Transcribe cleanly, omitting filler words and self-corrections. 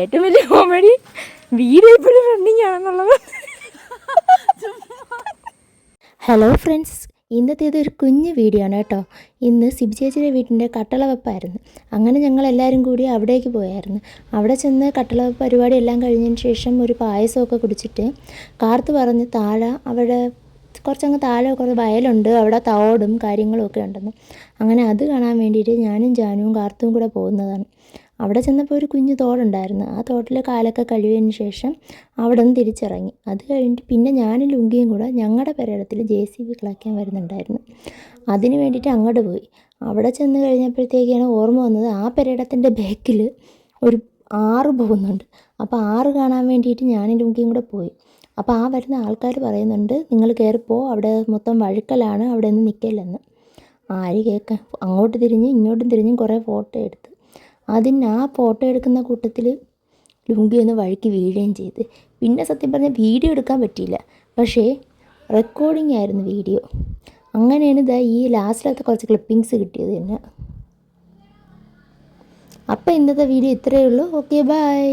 ഏറ്റവും വലിയ comedy video ഇപ്പോഴും റണ്ണിങ് ആണെന്നുള്ളത്. ഹലോ ഫ്രണ്ട്സ്, ഇന്നത്തേത് ഒരു കുഞ്ഞ് വീഡിയോ ആണ് കേട്ടോ. ഇന്ന് സിബി ചേച്ചിയുടെ വീട്ടിൻ്റെ കട്ടള വെപ്പായിരുന്നു. അങ്ങനെ ഞങ്ങളെല്ലാവരും കൂടി അവിടേക്ക് പോയായിരുന്നു. അവിടെ ചെന്ന് കട്ടള വെപ്പ് പരിപാടി എല്ലാം കഴിഞ്ഞതിന് ശേഷം ഒരു പായസമൊക്കെ കുടിച്ചിട്ട് കാർത്ത് പറഞ്ഞ് താഴെ അവിടെ കുറച്ചങ്ങ് താഴെ കുറച്ച് വയലുണ്ട്, അവിടെ തോടും കാര്യങ്ങളും ഒക്കെ ഉണ്ടെന്ന്. അങ്ങനെ അത് കാണാൻ വേണ്ടിയിട്ട് ഞാനും ജാനുവും കാർത്തും കൂടെ പോകുന്നതാണ്. അവിടെ ചെന്നപ്പോൾ ഒരു കുഞ്ഞു തോടുണ്ടായിരുന്നു. ആ തോട്ടിൽ കാലൊക്കെ കഴുകിയതിന് ശേഷം അവിടെ നിന്ന് തിരിച്ചിറങ്ങി. അത് കഴിഞ്ഞിട്ട് പിന്നെ ഞാനും ലുങ്കിയും കൂടെ ഞങ്ങളുടെ പെരയിടത്തിൽ JCB കിളയ്ക്കാൻ വരുന്നുണ്ടായിരുന്നു. അതിന് വേണ്ടിയിട്ട് അങ്ങോട്ട് പോയി. അവിടെ ചെന്ന് കഴിഞ്ഞപ്പോഴത്തേക്കാണ് ഓർമ്മ വന്നത്, ആ പെരയിടത്തിൻ്റെ ബാക്കിൽ ഒരു ആറ് പോകുന്നുണ്ട്. അപ്പോൾ ആറ് കാണാൻ വേണ്ടിയിട്ട് ഞാനും ലുങ്കിയും കൂടെ പോയി. അപ്പോൾ ആ വരുന്ന ആൾക്കാർ പറയുന്നുണ്ട്, നിങ്ങൾ കയറിപ്പോ, അവിടെ മൊത്തം വഴുക്കലാണ്, അവിടെ നിന്ന് നിൽക്കില്ലെന്ന്. ആര് കേൾക്കാൻ. അങ്ങോട്ട് തിരിഞ്ഞ് ഇങ്ങോട്ടും തിരിഞ്ഞും കുറേ ഫോട്ടോ എടുത്ത്. അതിന് ആ ഫോട്ടോ എടുക്കുന്ന കൂട്ടത്തിൽ ലുങ്കി ഒന്ന് വഴുക്കി വീഴുകയും ചെയ്ത്. പിന്നെ സത്യം പറഞ്ഞാൽ വീഡിയോ എടുക്കാൻ പറ്റിയില്ല, പക്ഷേ റെക്കോർഡിംഗ് ആയിരുന്നു വീഡിയോ. അങ്ങനെയാണ് ഇതാ ഈ ലാസ്റ്റിലത്തെ കുറച്ച് ക്ലിപ്പിങ്സ് കിട്ടിയത് തന്നെ. അപ്പോൾ ഇന്നത്തെ വീഡിയോ ഇത്രയേ ഉള്ളൂ. Okay, by.